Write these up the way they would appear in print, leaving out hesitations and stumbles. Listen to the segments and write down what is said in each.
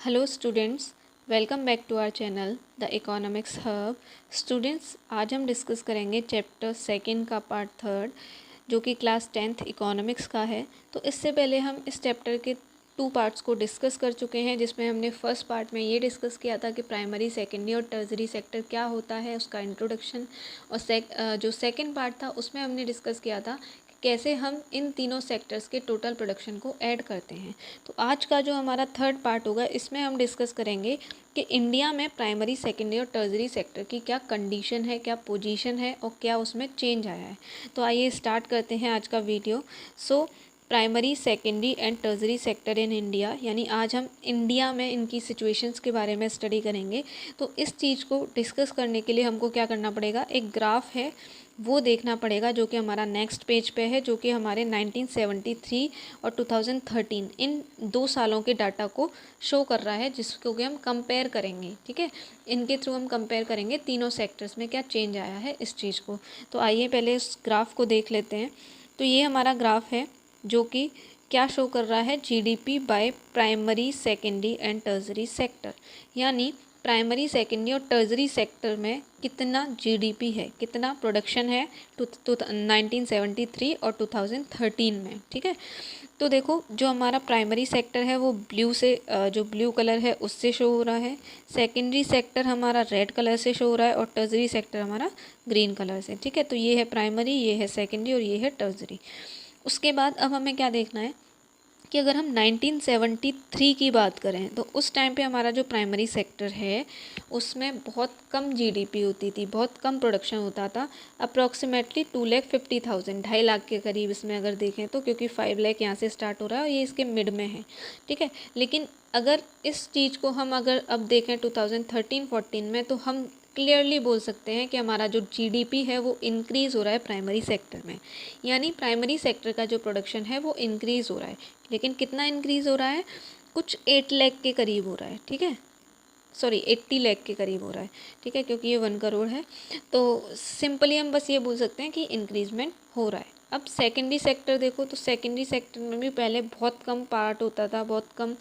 Hello students, welcome back to our channel the economics hub. Students, आज हम discuss करेंगे chapter second का part third, जो कि क्लास 10th इकोनॉमिक्स का है। तो इससे पहले हम इस चैप्टर के 2 पार्ट्स को डिस्कस कर चुके हैं, जिसमें हमने फर्स्ट पार्ट में ये डिस्कस किया था कि प्राइमरी, सेकेंडरी और टर्जरी सेक्टर क्या होता है, उसका इंट्रोडक्शन। और जो सेकेंड पार्ट था उसमें हमने डिस्कस किया था कि कैसे हम इन तीनों सेक्टर्स के टोटल प्रोडक्शन को ऐड करते हैं। तो आज का जो हमारा थर्ड पार्ट होगा, इसमें हम डिस्कस करेंगे कि इंडिया में प्राइमरी, सेकेंडरी और टर्जरी सेक्टर की क्या कंडीशन है, क्या पोजीशन है और क्या उसमें चेंज आया है। तो आइए स्टार्ट करते हैं आज का video. Primary, secondary and टर्जरी sector in India, यानी आज हम इंडिया में इनकी सिचुएशंस के बारे में स्टडी करेंगे। तो इस चीज़ को डिस्कस करने के लिए हमको क्या करना पड़ेगा, एक ग्राफ है वो देखना पड़ेगा, जो कि हमारा नेक्स्ट पेज पे है, जो कि हमारे 1973 और 2013 इन 2 सालों के डाटा को शो कर रहा है, जिसको कि हम कंपेयर करेंगे। ठीक है, इनके थ्रू हम कंपेयर करेंगे तीनों सेक्टर्स में क्या चेंज आया है इस चीज़ को। तो आइए पहले इस ग्राफ को देख लेते हैं। तो ये हमारा ग्राफ है जो कि क्या शो कर रहा है, GDP by primary, secondary and टर्जरी sector, यानी प्राइमरी, सेकेंडरी और टर्जरी सेक्टर में कितना जीडीपी है, कितना प्रोडक्शन है 1973 और 2013 में। ठीक है, तो देखो जो हमारा प्राइमरी सेक्टर है वो ब्लू से, जो ब्लू कलर है उससे शो हो रहा है। सेकेंडरी सेक्टर हमारा रेड कलर से शो हो रहा है और टर्जरी सेक्टर हमारा ग्रीन कलर से। ठीक है, तो ये है प्राइमरी, ये है सेकेंडरी और ये है टर्जरी। उसके बाद अब हमें क्या देखना है कि अगर हम 1973 की बात करें तो उस टाइम पे हमारा जो प्राइमरी सेक्टर है उसमें बहुत कम जीडीपी होती थी, बहुत कम प्रोडक्शन होता था। अप्रॉक्सीमेटली 2,50,000, 2.5 लाख के करीब इसमें अगर देखें तो, क्योंकि 5 लाख यहाँ से स्टार्ट हो रहा है और ये इसके मिड में है। ठीक है, लेकिन अगर इस चीज़ को हम अगर अब देखें 2013-14 में, तो हम क्लियरली बोल सकते हैं कि हमारा जो जीडीपी है वो इंक्रीज़ हो रहा है प्राइमरी सेक्टर में, यानी प्राइमरी सेक्टर का जो प्रोडक्शन है वो इंक्रीज़ हो रहा है। लेकिन कितना इंक्रीज़ हो रहा है, कुछ 8 लाख के करीब हो रहा है। ठीक है, सॉरी 80 लाख के करीब हो रहा है। ठीक है, क्योंकि ये 1 करोड़ है। तो सिंपली हम बस ये बोल सकते हैं कि इंक्रीजमेंट हो रहा है। अब सेकेंडरी सेक्टर देखो, तो सेकेंडरी सेक्टर में भी पहले बहुत कम पार्ट होता था, बहुत कम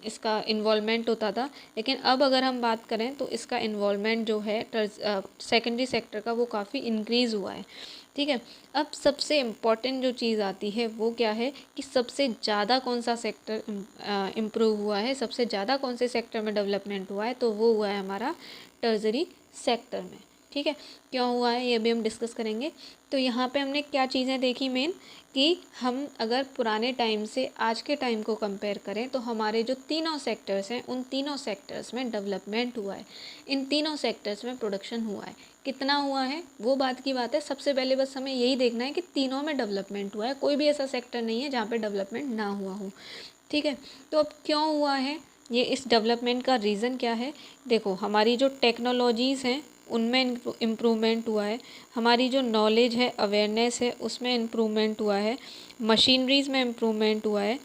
इसका इन्वॉल्वमेंट होता था। लेकिन अब अगर हम बात करें तो इसका इन्वॉल्वमेंट जो है सेकेंडरी सेक्टर का वो काफ़ी इंक्रीज़ हुआ है। ठीक है, अब सबसे इम्पॉर्टेंट जो चीज़ आती है वो क्या है कि सबसे ज़्यादा कौन सा सेक्टर इम्प्रूव हुआ है, सबसे ज़्यादा कौन से सेक्टर में डेवलपमेंट हुआ है, तो वो हुआ है हमारा टर्जरी सेक्टर में। ठीक है, क्यों हुआ है ये भी हम डिस्कस करेंगे। तो यहाँ पे हमने क्या चीज़ें देखी मेन, कि हम अगर पुराने टाइम से आज के टाइम को कंपेयर करें तो हमारे जो तीनों सेक्टर्स हैं उन तीनों सेक्टर्स में डेवलपमेंट हुआ है, इन तीनों सेक्टर्स में प्रोडक्शन हुआ है। कितना हुआ है वो बात की बात है, सबसे पहले बस हमें यही देखना है कि तीनों में डेवलपमेंट हुआ है, कोई भी ऐसा सेक्टर नहीं है जहाँ पे डेवलपमेंट ना हुआ हो। ठीक है, तो अब क्यों हुआ है ये, इस डेवलपमेंट का रीज़न क्या है। देखो हमारी जो टेक्नोलॉजीज़ हैं उनमें इम्प्रूवमेंट हुआ है, हमारी जो नॉलेज है, अवेयरनेस है, उसमें इम्प्रूवमेंट हुआ है, मशीनरीज़ में इम्प्रूवमेंट हुआ है,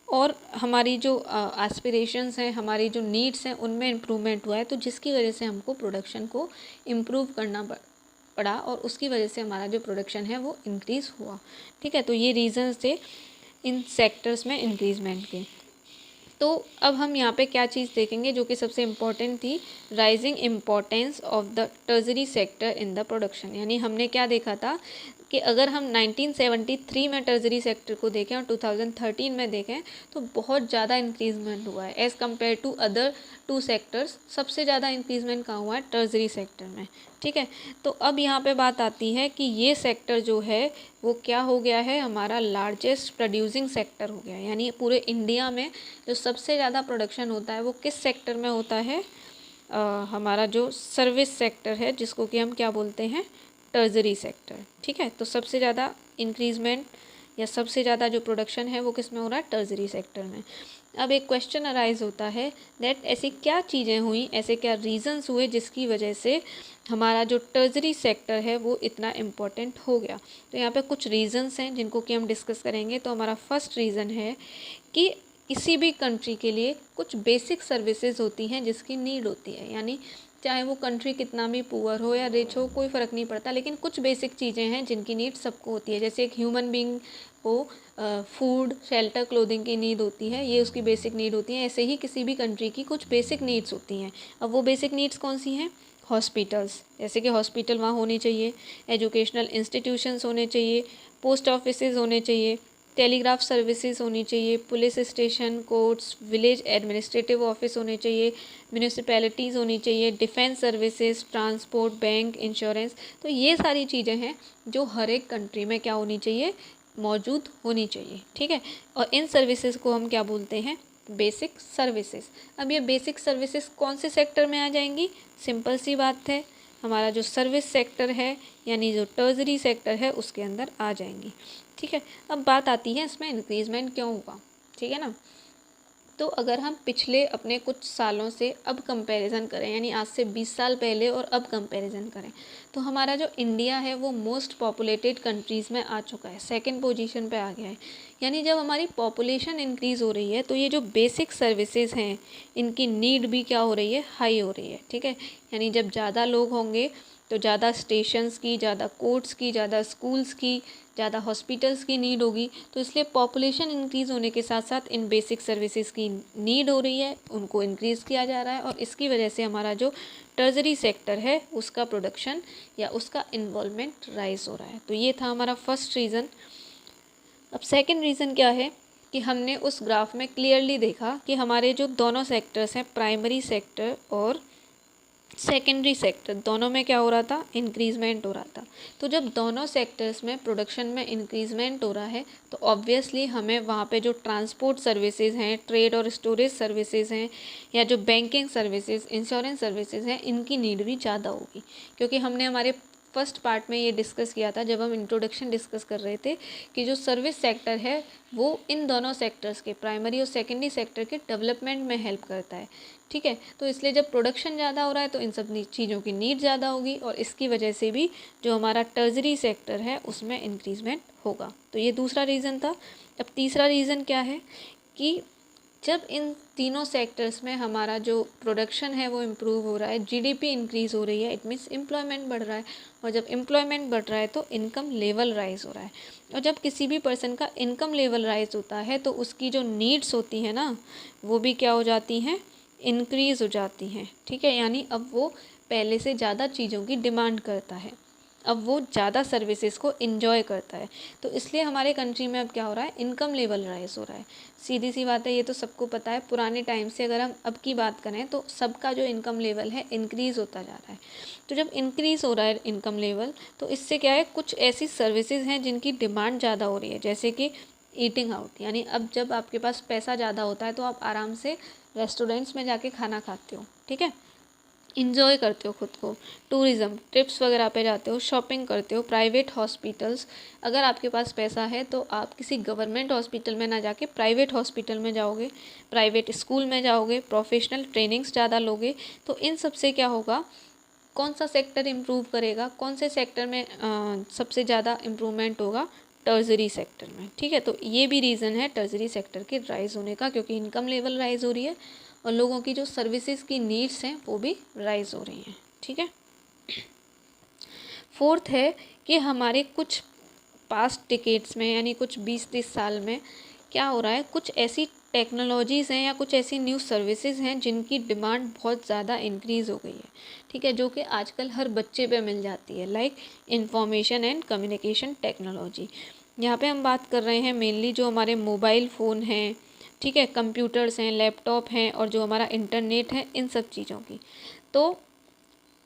और हमारी जो एस्पिरेशंस हैं, हमारी जो नीड्स हैं, उनमें इम्प्रूवमेंट हुआ है। तो जिसकी वजह से हमको प्रोडक्शन को इम्प्रूव करना पड़ा और उसकी वजह से हमारा जो प्रोडक्शन है वो इंक्रीज़ हुआ। ठीक है, तो ये रीज़न्स थे इन सेक्टर्स में इंक्रीजमेंट के। तो अब हम यहाँ पे क्या चीज़ देखेंगे जो कि सबसे इम्पॉर्टेंट थी, rising importance of the टर्जरी sector in the production. यानी हमने क्या देखा था कि अगर हम 1973 में टर्जरी सेक्टर को देखें और 2013 में देखें तो बहुत ज़्यादा इंक्रीजमेंट हुआ है as compare to other 2 sectors. सबसे ज़्यादा इंक्रीजमेंट कहाँ हुआ है, टर्जरी सेक्टर में। ठीक है, तो अब यहाँ पे बात आती है कि ये सेक्टर जो है वो क्या हो गया है, हमारा लार्जेस्ट प्रोड्यूसिंग सेक्टर हो गया है। यानी पूरे इंडिया में जो सबसे ज़्यादा प्रोडक्शन होता है वो किस सेक्टर में होता है, हमारा जो सर्विस सेक्टर है, जिसको कि हम क्या बोलते हैं, टर्जरी सेक्टर। ठीक है, तो सबसे ज़्यादा इंक्रीजमेंट या सबसे ज़्यादा जो प्रोडक्शन है वो किस में हो रहा है, टर्जरी सेक्टर में। अब एक क्वेश्चन अराइज होता है दैट ऐसी क्या चीज़ें हुई, ऐसे क्या रीजंस हुए जिसकी वजह से हमारा जो टर्जरी सेक्टर है वो इतना इम्पोर्टेंट हो गया। तो यहाँ पे कुछ रीजंस हैं जिनको कि हम डिस्कस करेंगे। तो हमारा फर्स्ट रीज़न है कि किसी भी कंट्री के लिए कुछ बेसिक सर्विसेज होती हैं जिसकी नीड होती है। यानी चाहे वो कंट्री कितना भी पुअर हो या रिच हो, कोई फ़र्क नहीं पड़ता, लेकिन कुछ बेसिक चीज़ें हैं जिनकी नीड सबको होती है। जैसे एक ह्यूमन बीइंग को फूड, शेल्टर, क्लोथिंग की नीड होती है, ये उसकी बेसिक नीड होती है। ऐसे ही किसी भी कंट्री की कुछ बेसिक नीड्स होती हैं। अब वो बेसिक नीड्स कौन सी हैं? हॉस्पिटल्स, जैसे कि हॉस्पिटल वहाँ होने चाहिए, एजुकेशनल इंस्टीट्यूशंस होने चाहिए, पोस्ट ऑफिसेज़ होने चाहिए, टेलीग्राफ सर्विसेज होनी चाहिए, police station, courts, village administrative office होने चाहिए, म्यूनिसिपैलिटीज़ होनी चाहिए, defence services, transport, bank, insurance. तो ये सारी चीज़ें हैं जो हर एक कंट्री में क्या होनी चाहिए? मौजूद होनी चाहिए, ठीक है। और इन सर्विसेज को हम क्या बोलते हैं? Basic services. अब ये बेसिक सर्विसेज कौन से सेक्टर में आ जाएंगी? सिंपल सी बात है, हमारा जो सर्विस सेक्टर है यानी जो टर्जरी सेक्टर है उसके अंदर आ जाएंगी, ठीक है। अब बात आती है इसमें इंक्रीजमेंट क्यों हुआ, ठीक है ना। तो अगर हम पिछले अपने कुछ सालों से अब कंपैरिजन करें, यानी आज से 20 साल पहले और अब कंपैरिजन करें, तो हमारा जो इंडिया है वो मोस्ट पॉपुलेटेड कंट्रीज़ में आ चुका है, सेकंड पोजीशन पे आ गया है। यानी जब हमारी पॉपुलेशन इंक्रीज़ हो रही है तो ये जो बेसिक सर्विसेज हैं इनकी नीड भी क्या हो रही है? हाई हो रही है, ठीक है। यानी जब ज़्यादा लोग होंगे तो ज़्यादा स्टेशंस की, ज़्यादा कोर्ट्स की, ज़्यादा स्कूल्स की, ज़्यादा हॉस्पिटल्स की नीड होगी। तो इसलिए पॉपुलेशन इंक्रीज़ होने के साथ साथ इन बेसिक सर्विसेज की नीड हो रही है, उनको इंक्रीज़ किया जा रहा है, और इसकी वजह से हमारा जो टर्जरी सेक्टर है उसका प्रोडक्शन या उसका इन्वॉल्वमेंट राइज हो रहा है। तो ये था हमारा फर्स्ट रीज़न। अब सेकंड रीज़न क्या है कि हमने उस ग्राफ में क्लियरली देखा कि हमारे जो दोनों सेक्टर्स हैं, प्राइमरी सेक्टर और सेकेंडरी सेक्टर, दोनों में क्या हो रहा था? इंक्रीजमेंट हो रहा था। तो जब दोनों सेक्टर्स में प्रोडक्शन में इंक्रीजमेंट हो रहा है तो ऑब्वियसली हमें वहाँ पे जो ट्रांसपोर्ट सर्विसेज हैं, ट्रेड और स्टोरेज सर्विसेज हैं, या जो बैंकिंग सर्विसेज, इंश्योरेंस सर्विसेज हैं, इनकी नीड भी ज़्यादा होगी। क्योंकि हमने हमारे फर्स्ट पार्ट में ये डिस्कस किया था जब हम इंट्रोडक्शन डिस्कस कर रहे थे कि जो सर्विस सेक्टर है वो इन दोनों सेक्टर्स के, प्राइमरी और सेकेंडरी सेक्टर के डेवलपमेंट में हेल्प करता है, ठीक है। तो इसलिए जब प्रोडक्शन ज़्यादा हो रहा है तो इन सब चीज़ों की नीड ज़्यादा होगी, और इसकी वजह से भी जो हमारा टर्जरी सेक्टर है उसमें इंक्रीजमेंट होगा। तो ये दूसरा रीज़न था। अब तीसरा रीज़न क्या है कि जब इन तीनों सेक्टर्स में हमारा जो प्रोडक्शन है वो इम्प्रूव हो रहा है, जीडीपी इंक्रीज़ हो रही है, इट मीन्स एम्प्लॉयमेंट बढ़ रहा है, और जब एम्प्लॉयमेंट बढ़ रहा है तो इनकम लेवल राइज हो रहा है। और जब किसी भी पर्सन का इनकम लेवल राइज होता है तो उसकी जो नीड्स होती हैं ना वो भी क्या हो जाती हैं? इंक्रीज़ हो जाती हैं, ठीक है। यानी अब वो पहले से ज़्यादा चीज़ों की डिमांड करता है, अब वो ज़्यादा सर्विसेज को इन्जॉय करता है। तो इसलिए हमारे कंट्री में अब क्या हो रहा है? इनकम लेवल राइज हो रहा है। सीधी सी बात है, ये तो सबको पता है। पुराने टाइम से अगर हम अब की बात करें तो सबका जो इनकम लेवल है इंक्रीज़ होता जा रहा है। तो जब इंक्रीज़ हो रहा है इनकम लेवल तो इससे क्या है? कुछ ऐसी सर्विसेज हैं जिनकी डिमांड ज़्यादा हो रही है, जैसे कि ईटिंग आउट। यानी अब जब आपके पास पैसा ज़्यादा होता है तो आप आराम से रेस्टोरेंट्स में जाके खाना खाते हो, ठीक है, इंजॉय करते हो खुद को, टूरिज़्म, ट्रिप्स वगैरह पे जाते हो, शॉपिंग करते हो, प्राइवेट हॉस्पिटल्स। अगर आपके पास पैसा है तो आप किसी गवर्नमेंट हॉस्पिटल में ना जाके प्राइवेट हॉस्पिटल में जाओगे, प्राइवेट स्कूल में जाओगे, प्रोफेशनल ट्रेनिंग्स ज़्यादा लोगे। तो इन सब से क्या होगा? कौन सा सेक्टर इम्प्रूव करेगा? कौन से सेक्टर में सबसे ज़्यादा इम्प्रूवमेंट होगा? टर्जरी सेक्टर में, ठीक है। तो ये भी रीज़न है टर्जरी सेक्टर के राइज़ होने का, क्योंकि इनकम लेवल राइज़ हो रही है और लोगों की जो सर्विसेज की नीड्स हैं वो भी राइज़ हो रही हैं, ठीक है। फोर्थ है कि हमारे कुछ पास्ट डिकेड्स में, यानी कुछ 20-30 साल में क्या हो रहा है? कुछ ऐसी टेक्नोलॉजीज़ हैं या कुछ ऐसी न्यू सर्विसेज हैं जिनकी डिमांड बहुत ज़्यादा इंक्रीज़ हो गई है, ठीक है, जो कि आजकल हर बच्चे पे मिल जाती है, like information and communication technology. यहाँ पे हम बात कर रहे हैं मेनली जो हमारे मोबाइल फ़ोन हैं, ठीक है, कंप्यूटर्स हैं, लैपटॉप हैं, और जो हमारा इंटरनेट है, इन सब चीज़ों की। तो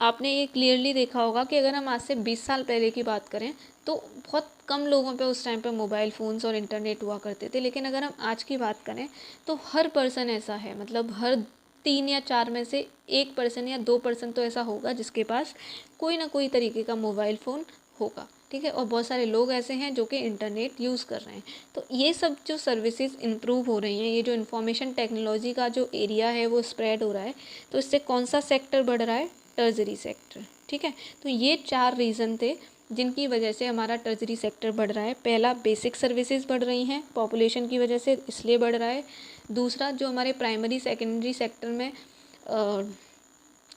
आपने ये क्लियरली देखा होगा कि अगर हम आज से 20 साल पहले की बात करें तो बहुत कम लोगों पे उस टाइम पे मोबाइल फ़ोन्स और इंटरनेट हुआ करते थे, लेकिन अगर हम आज की बात करें तो हर पर्सन ऐसा है, मतलब हर 3 या 4 में से 1 पर्सन या 2 पर्सन तो ऐसा होगा जिसके पास कोई ना कोई तरीके का मोबाइल फ़ोन होगा, ठीक है। और बहुत सारे लोग ऐसे हैं जो कि इंटरनेट यूज़ कर रहे हैं। तो ये सब जो सर्विसेज इम्प्रूव हो रही हैं, ये जो इन्फॉर्मेशन टेक्नोलॉजी का जो एरिया है वो स्प्रेड हो रहा है, तो इससे कौन सा सेक्टर बढ़ रहा है? टर्जरी सेक्टर, ठीक है। तो ये 4 रीज़न थे जिनकी वजह से हमारा टर्जरी सेक्टर बढ़ रहा है। पहला, बेसिक सर्विसेज बढ़ रही हैं पॉपुलेशन की वजह से, इसलिए बढ़ रहा है। दूसरा, जो हमारे प्राइमरी सेकेंडरी सेक्टर में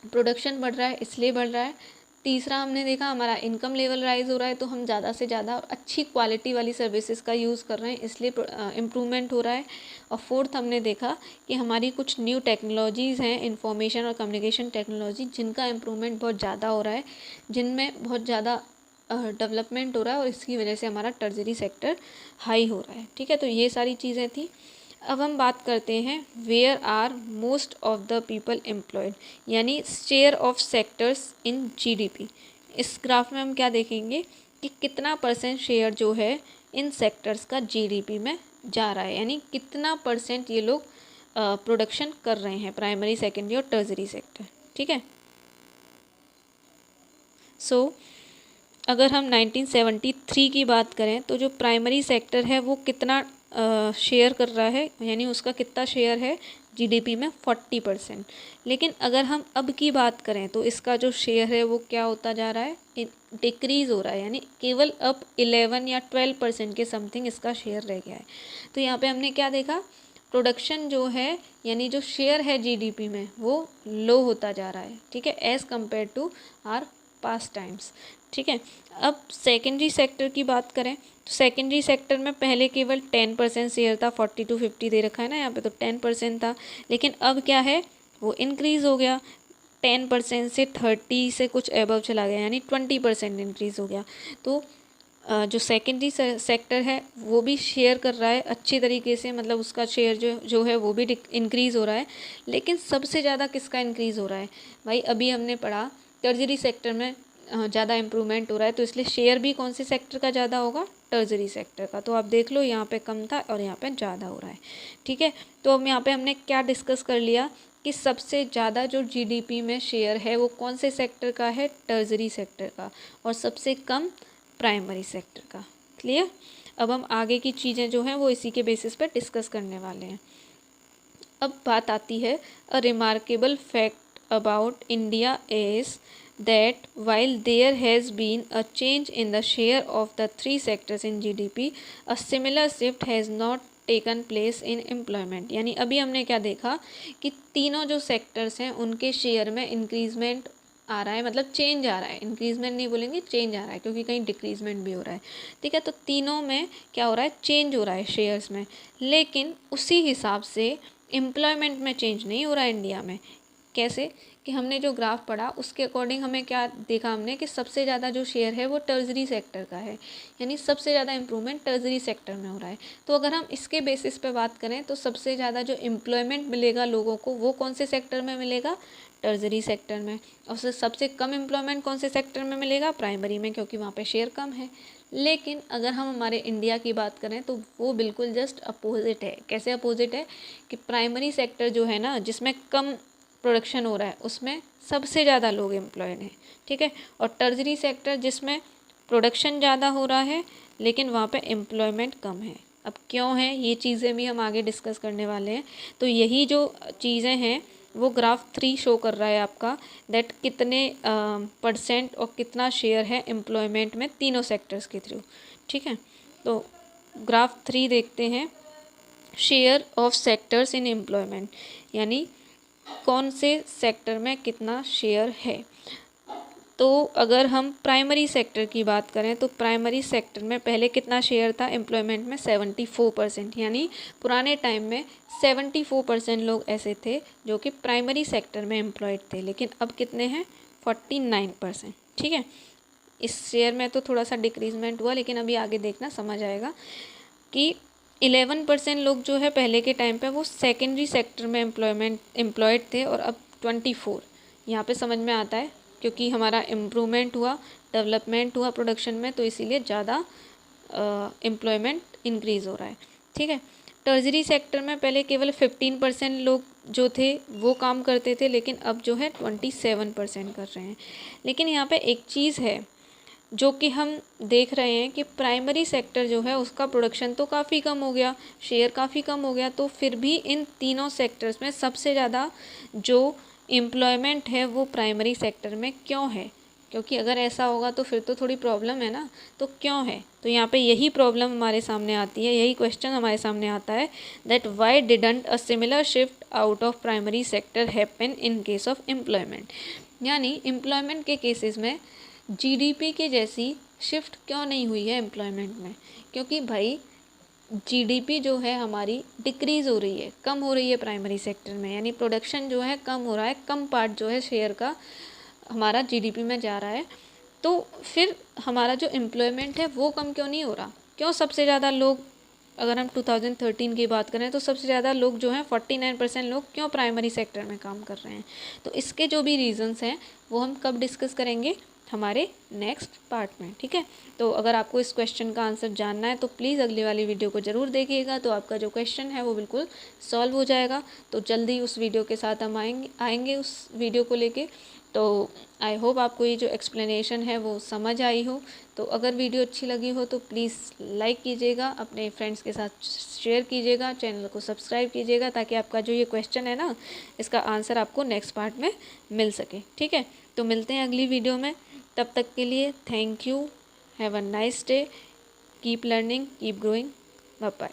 प्रोडक्शन बढ़ रहा है इसलिए बढ़ रहा है। तीसरा हमने देखा हमारा इनकम लेवल राइज हो रहा है, तो हम ज़्यादा से ज़्यादा अच्छी क्वालिटी वाली सर्विसेज का यूज़ कर रहे हैं इसलिए इम्प्रूवमेंट हो रहा है। और फोर्थ हमने देखा कि हमारी कुछ न्यू टेक्नोलॉजीज़ हैं, इंफॉर्मेशन और कम्युनिकेशन टेक्नोलॉजी, जिनका इम्प्रूवमेंट बहुत ज़्यादा हो रहा है, जिनमें बहुत ज़्यादा डेवलपमेंट हो रहा है और इसकी वजह से हमारा टर्जरी सेक्टर हाई हो रहा है। ठीक है, तो ये सारी चीज़ें थी। अब हम बात करते हैं where are most of the people employed, यानी share of sectors in GDP. इस ग्राफ में हम क्या देखेंगे कि कितना परसेंट शेयर जो है इन सेक्टर्स का जीडीपी में जा रहा है, यानी कितना परसेंट ये लोग प्रोडक्शन कर रहे हैं, प्राइमरी सेकेंडरी और टर्जरी सेक्टर। ठीक है, सो अगर हम 1973 की बात करें तो जो प्राइमरी सेक्टर है वो कितना शेयर कर रहा है, यानी उसका कितना शेयर है जीडीपी में, 40%। लेकिन अगर हम अब की बात करें तो इसका जो शेयर है वो क्या होता जा रहा है, डिक्रीज़ हो रहा है, यानी केवल अब 11 या 12% के समथिंग इसका शेयर रह गया है। तो यहाँ पे हमने क्या देखा, प्रोडक्शन जो है यानी जो शेयर है जीडीपी में वो लो होता जा रहा है। ठीक है, as compare to our past times. ठीक है, अब सेकेंडरी सेक्टर की बात करें तो सेकेंडरी सेक्टर में पहले केवल 10% शेयर था, 40 to 50 दे रखा है ना यहाँ पे, तो 10% था। लेकिन अब क्या है, वो इंक्रीज़ हो गया, 10% से 30 से कुछ एबव चला गया, यानी 20% इंक्रीज़ हो गया। तो जो सेकेंडरी सेक्टर है वो भी शेयर कर रहा है अच्छी तरीके से, मतलब उसका शेयर जो है वो भी इंक्रीज़ हो रहा है। लेकिन सबसे ज़्यादा किसका इंक्रीज़ हो रहा है भाई, अभी हमने पढ़ा टर्जरी सेक्टर में ज़्यादा इम्प्रूवमेंट हो रहा है, तो इसलिए शेयर भी कौन से सेक्टर का ज़्यादा होगा, टर्जरी सेक्टर का। तो आप देख लो यहाँ पे कम था और यहाँ पे ज़्यादा हो रहा है। ठीक है, तो अब यहाँ पे हमने क्या डिस्कस कर लिया कि सबसे ज़्यादा जो जीडीपी में शेयर है वो कौन से सेक्टर का है, टर्जरी सेक्टर का, और सबसे कम प्राइमरी सेक्टर का। क्लियर। अब हम आगे की चीज़ें जो हैं वो इसी के बेसिस पर डिस्कस करने वाले हैं। अब बात आती है a remarkable fact about India is that while there has been a change in the share of the three sectors in GDP, a similar shift has not taken place in employment। यानी अभी हमने क्या देखा कि तीनों जो sectors हैं उनके शेयर में इंक्रीजमेंट आ रहा है, मतलब चेंज आ रहा है, इंक्रीजमेंट नहीं बोलेंगे, चेंज आ रहा है, क्योंकि कहीं डिक्रीजमेंट भी हो रहा है। ठीक है, तो तीनों में क्या हो रहा है, चेंज हो रहा है शेयर्स में। लेकिन उसी हिसाब से एम्प्लॉयमेंट में चेंज नहीं हो रहा है इंडिया में। कैसे कि हमने जो ग्राफ पढ़ा उसके अकॉर्डिंग हमें क्या देखा हमने कि सबसे ज़्यादा जो शेयर है वो टर्जरी सेक्टर का है, यानी सबसे ज़्यादा इम्प्रूवमेंट टर्जरी सेक्टर में हो रहा है। तो अगर हम इसके बेसिस पे बात करें तो सबसे ज़्यादा जो एम्प्लॉयमेंट मिलेगा लोगों को वो कौन से सेक्टर में मिलेगा, टर्जरी सेक्टर में। और सबसे कम एम्प्लॉयमेंट कौन से सेक्टर में मिलेगा, प्राइमरी में, क्योंकि वहाँ पे शेयर कम है। लेकिन अगर हम हमारे इंडिया की बात करें तो वो बिल्कुल जस्ट अपोजिट है। कैसे अपोजिट है कि प्राइमरी सेक्टर जो है ना, जिसमें कम प्रोडक्शन हो रहा है, उसमें सबसे ज़्यादा लोग एम्प्लॉयड हैं। ठीक है, और टर्जरी सेक्टर जिसमें प्रोडक्शन ज़्यादा हो रहा है लेकिन वहाँ पे एम्प्लॉयमेंट कम है। अब क्यों है ये चीज़ें भी हम आगे डिस्कस करने वाले हैं। तो यही जो चीज़ें हैं वो ग्राफ 3 शो कर रहा है आपका, दैट कितने परसेंट और कितना शेयर है एम्प्लॉयमेंट में तीनों सेक्टर्स के थ्रू। ठीक है, तो ग्राफ 3 देखते हैं, share of sectors in employment, यानी कौन से सेक्टर में कितना शेयर है। तो अगर हम प्राइमरी सेक्टर की बात करें तो प्राइमरी सेक्टर में पहले कितना शेयर था एम्प्लॉयमेंट में, 74%। यानी पुराने टाइम में 74% लोग ऐसे थे जो कि प्राइमरी सेक्टर में एम्प्लॉयड थे, लेकिन अब कितने हैं, 49%। ठीक है, इस शेयर में तो थोड़ा सा डिक्रीजमेंट हुआ, लेकिन अभी आगे देखना समझ आएगा कि 11% लोग जो है पहले के टाइम पे वो सेकेंडरी सेक्टर में एम्प्लॉयड थे, और अब 24। यहाँ पे समझ में आता है क्योंकि हमारा इम्प्रूवमेंट हुआ, डेवलपमेंट हुआ प्रोडक्शन में, तो इसीलिए ज़्यादा एम्प्लॉयमेंट इंक्रीज़ हो रहा है। ठीक है, टर्जरी सेक्टर में पहले केवल 15% लोग जो थे वो काम करते थे, लेकिन अब जो है 27% कर रहे हैं। लेकिन यहाँ पे एक चीज़ है जो कि हम देख रहे हैं कि प्राइमरी सेक्टर जो है उसका प्रोडक्शन तो काफ़ी कम हो गया, शेयर काफ़ी कम हो गया, तो फिर भी इन तीनों सेक्टर्स में सबसे ज़्यादा जो एम्प्लॉयमेंट है वो प्राइमरी सेक्टर में क्यों है, क्योंकि अगर ऐसा होगा तो फिर तो थोड़ी प्रॉब्लम है ना। तो क्यों है, तो यहाँ पे यही प्रॉब्लम हमारे सामने आती है, यही क्वेश्चन हमारे सामने आता है that why didn't a similar shift out of primary sector happen in case of employment. यानी एम्प्लॉयमेंट के केसेस में जीडीपी के जैसी शिफ्ट क्यों नहीं हुई है एम्प्लॉयमेंट में। क्योंकि भाई जीडीपी जो है हमारी डिक्रीज़ हो रही है, कम हो रही है प्राइमरी सेक्टर में, यानी प्रोडक्शन जो है कम हो रहा है, कम पार्ट जो है शेयर का हमारा जीडीपी में जा रहा है। तो फिर हमारा जो एम्प्लॉयमेंट है वो कम क्यों नहीं हो रहा, क्यों सबसे ज़्यादा लोग, अगर हम 2013 की बात करें तो सबसे ज़्यादा लोग जो हैं 49% लोग क्यों प्राइमरी सेक्टर में काम कर रहे हैं। तो इसके जो भी रीज़न्स हैं वो हम कब डिस्कस करेंगे, हमारे नेक्स्ट पार्ट में, ठीक है। तो अगर आपको इस क्वेश्चन का आंसर जानना है तो प्लीज़ अगली वाली वीडियो को ज़रूर देखिएगा, तो आपका जो क्वेश्चन है वो बिल्कुल सॉल्व हो जाएगा। तो जल्दी उस वीडियो के साथ हम आएंगे उस वीडियो को लेके। तो आई होप आपको ये जो एक्सप्लेनेशन है वो समझ आई हो। तो अगर वीडियो अच्छी लगी हो तो प्लीज़ लाइक कीजिएगा, अपने फ्रेंड्स के साथ शेयर कीजिएगा, चैनल को सब्सक्राइब कीजिएगा, ताकि आपका जो ये क्वेश्चन है ना इसका आंसर आपको नेक्स्ट पार्ट में मिल सके, ठीक है। तो मिलते हैं अगली वीडियो में, तब तक के लिए thank you, have a nice day, keep learning, keep growing, bye bye.